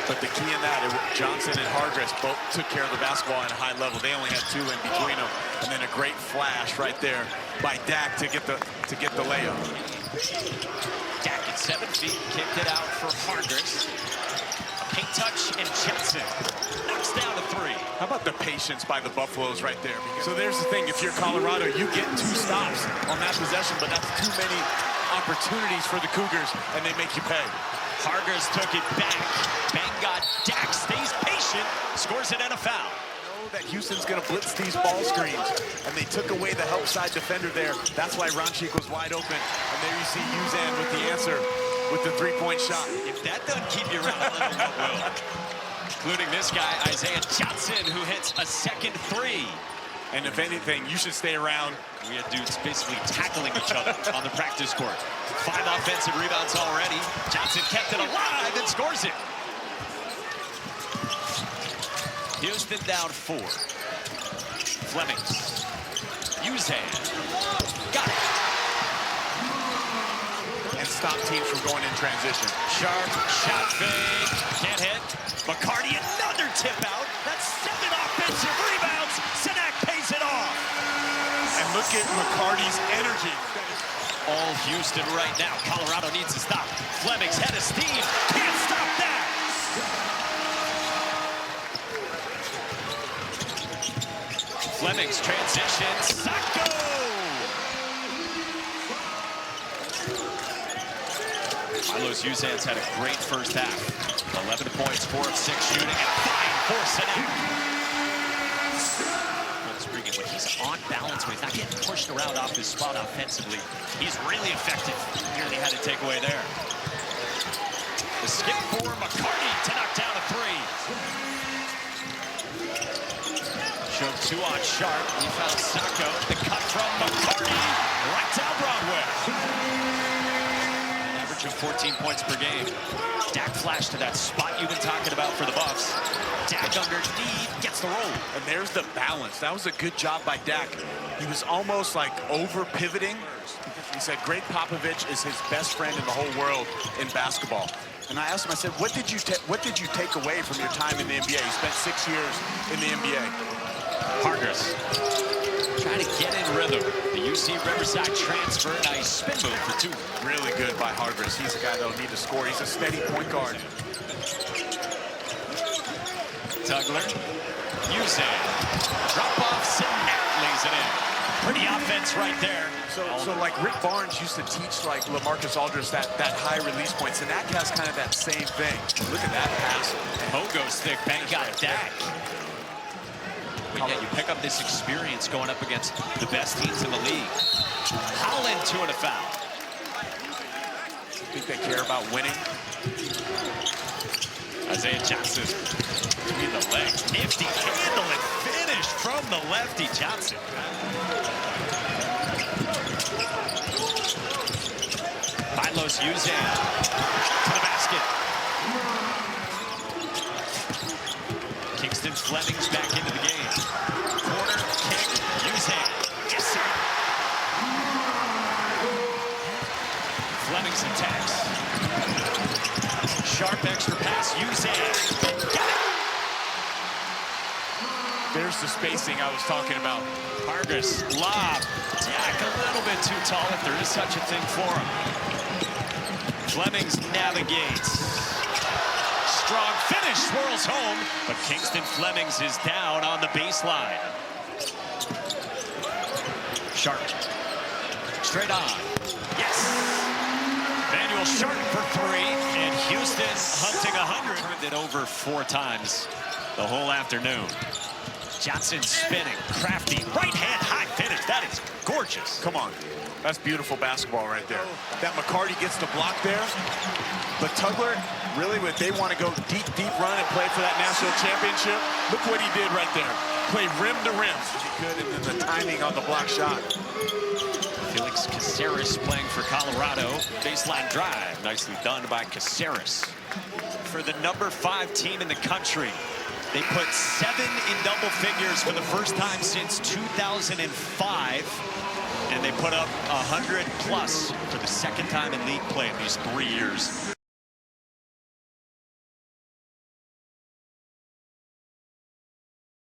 But the key in that, Johnson and Hargress both took care of the basketball at a high level. They only had two in between them. And then a great flash right there by Dak to get the layup. Dak at 7 feet, kicked it out for Hargress. A paint touch, and Johnson knocks down a 3. How about the patience by the Buffaloes right there? So there's the thing, if you're Colorado, you get 2 stops on that possession, but that's too many opportunities for the Cougars, and they make you pay. Hargress took it back. Bang got Dak, stays patient, scores it and a foul. That Houston's going to blitz these ball screens, and they took away the help side defender there. That's why Ronchik was wide open, and there you see Uzan with the answer with the 3-point shot. If that doesn't keep you around a little, what will? Including this guy, Isaiah Johnson, who hits a second 3. And if anything, you should stay around. We had dudes basically tackling each other on the practice court. 5 offensive rebounds already. Johnson kept it alive and scores it. Houston down 4. Flemings. Uzan. Got it. And stop teams from going in transition. Sharp shot fake. Can't hit. McCarty another tip out. That's 7 offensive rebounds. Sinek pays it off. And look at McCarty's energy. All Houston right now. Colorado needs to stop. Flemings head of steam. Can't stop that. Flemings transition. Sacco! Milos Uzan's had a great first half. 11 points, 4 of 6 shooting, and 5 for Sinek. When he's on balance, when he's not getting pushed around off his spot offensively, he's really effective. Nearly had a takeaway there. The skip for McCarty to knock down a 3. Showed 2 on Sharp. He found Sacco. The cut from McCarty. Right down Broadway. An average of 14 points per game. Dak flash to that spot you've been talking about for the Buffs. Dak underneath, gets the roll. And there's the balance. That was a good job by Dak. He was almost like over-pivoting. He said Greg Popovich is his best friend in the whole world in basketball. And I asked him, I said, what did you take away from your time in the NBA? You spent 6 years in the NBA. Hargress trying to get in rhythm. The UC Riverside transfer. Nice spin move for 2. Really good by Hargress. He's a guy that'll need to score. He's a steady point guard. Tugler. Uzan. Drop off. Sinek lays it in. Pretty offense right there. So like Rick Barnes used to teach like LaMarcus Aldridge that high release point. Sinek has kind of that same thing. Look at that pass. Pogo stick. Bang got Dak. But yeah, you pick up this experience going up against the best teams in the league. Holland 2 and a foul. Think they care about winning? Isaiah Johnson between the legs. Nifty handle and finish from the lefty Johnson. Milos Uzan to the basket. Kingston Flemings back into the game. Corner kick. Uzan. Yes, sir. Flemings attacks. Sharp extra pass. Uzan. Got it. There's the spacing I was talking about. Hargress. Lob. Dak a little bit too tall if there is such a thing for him. Flemings navigates. Strong finish, swirls home, but Kingston Flemings is down on the baseline. Sharp. Straight on. Yes! Manuel Sharp for 3, and Houston hunting 100. Turned it over 4 times the whole afternoon. Johnson spinning, crafty, right hand high finish. That is gorgeous. Come on. That's beautiful basketball right there. That McCarty gets the block there. But Tugler, really, if they want to go deep run and play for that national championship, look what he did right there. Play rim to rim. Good, and then the timing on the block shot. Felix Caceres playing for Colorado. Baseline drive. Nicely done by Caceres. For the number 5 team in the country, they put 7 in double figures for the first time since 2005. And they put up 100 plus for the second time in league play in these 3 years.